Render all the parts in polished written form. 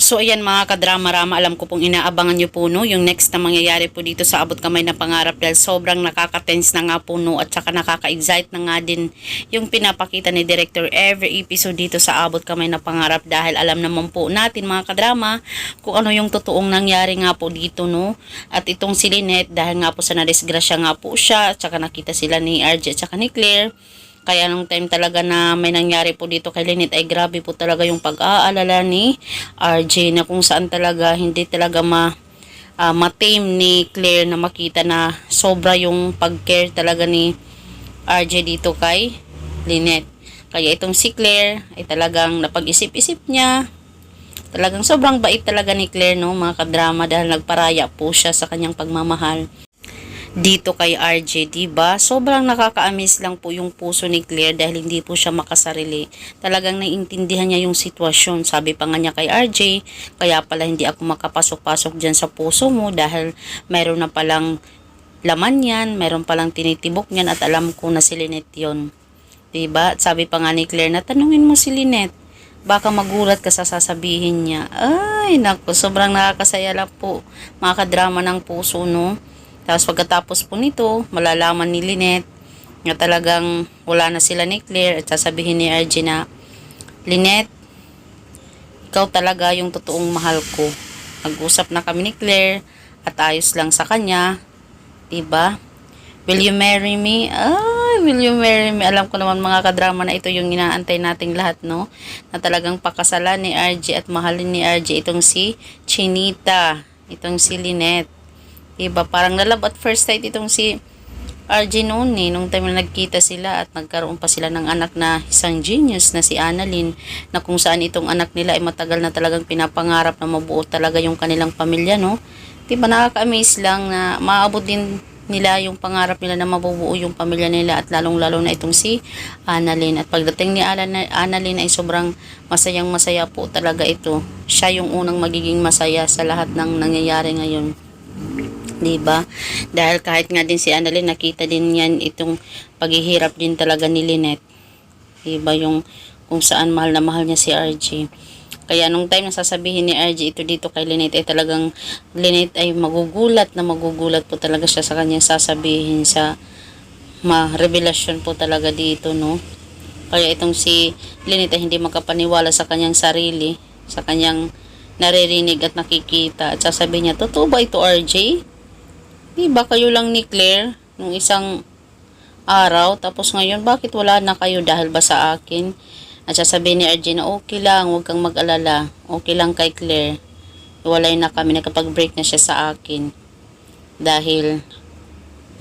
So ayan mga kadrama-rama, alam ko pong inaabangan nyo po no, yung next na mangyayari po dito sa Abot Kamay na Pangarap dahil sobrang nakaka-tense na nga po no at saka nakaka-excite na nga din yung pinapakita ni Director every episode dito sa Abot Kamay na Pangarap dahil alam naman po natin mga kadrama kung ano yung totoong nangyari nga po dito no. At itong si Lynette dahil nga po sa nadisgrasya nga po siya at saka nakita sila ni RJ at saka ni Claire. Kaya nung time talaga na may nangyari po dito kay Lynette ay grabe po talaga yung pag-aalala ni RJ na kung saan talaga hindi talaga ma-tame ni Claire na makita na sobra yung pag-care talaga ni RJ dito kay Lynette. Kaya itong si Claire ay talagang napag-isip-isip niya. Talagang sobrang bait talaga ni Claire no mga kadrama dahil nagparaya po siya sa kanyang pagmamahal dito kay RJ, diba? Sobrang nakaka-amaze lang po yung puso ni Claire dahil hindi po siya makasarili. Talagang naiintindihan niya yung sitwasyon. Sabi pa nga niya kay RJ, kaya pala hindi ako makapasok-pasok dyan sa puso mo dahil mayroon na palang laman yan, mayroon palang tinitibok niyan at alam ko na si Lynette yun. Diba? At sabi pa nga ni Claire na tanungin mo si Lynette. Baka magulat ka sa sasabihin niya. Ay, naku, sobrang nakakasaya lang po mga kadrama ng puso, no? Tapos pagkatapos po nito, malalaman ni Lynette na talagang wala na sila ni Claire at sasabihin ni RJ na, Lynette, ikaw talaga yung totoong mahal ko. Nag-usap na kami ni Claire at ayos lang sa kanya. Diba? Will you marry me? Ay, will you marry me? Alam ko naman mga kadrama na ito yung inaantay nating lahat, no? Na talagang pakasalan ni RJ at mahalin ni RJ itong si Chinita, itong si Lynette. Diba? Parang nalab at first sight itong si RJ noon eh. Nung time na nagkita sila at nagkaroon pa sila ng anak na isang genius na si Annalyn na kung saan itong anak nila ay matagal na talagang pinapangarap na mabuo talaga yung kanilang pamilya, no? Diba? Nakaka-amaze lang na maabot din nila yung pangarap nila na mabubuo yung pamilya nila at lalong-lalo na itong si Annalyn. At pagdating ni Annalyn ay sobrang masayang-masaya po talaga ito. Siya yung unang magiging masaya sa lahat ng nangyayari ngayon. Diba? Dahil kahit nga din si Annalyn nakita din yan itong paghihirap din talaga ni Lynette. Diba? Yung kung saan mahal na mahal niya si RJ. Kaya nung time na sasabihin ni RJ ito dito kay Lynette ay talagang Lynette ay magugulat po talaga siya sa kanyang sasabihin sa revelasyon po talaga dito, no? Kaya itong si Lynette ay hindi makapaniwala sa kanyang sarili, sa kanyang naririnig at nakikita at sasabihin niya, totoo ba ito RJ? Diba kayo lang ni Claire nung isang araw tapos ngayon bakit wala na kayo dahil ba sa akin? At sasabihin ni RJ na okay lang, huwag kang mag-alala, okay lang kay Claire, iwalay na kami, nakapag-break na siya sa akin dahil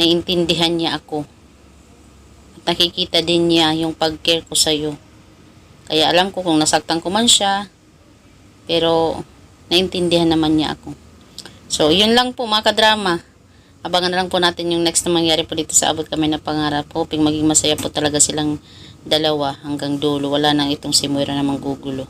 naiintindihan niya ako at nakikita din niya yung pag-care ko sa'yo. Kaya alam ko kung nasaktan ko man siya pero naiintindihan naman niya ako. So yun lang po mga kadrama. Abangan na lang po natin yung next na mangyari po dito sa Abot Kamay na Pangarap. Hoping maging masaya po talaga silang dalawa hanggang dulo. Wala nang itong si Moira na manggugulo.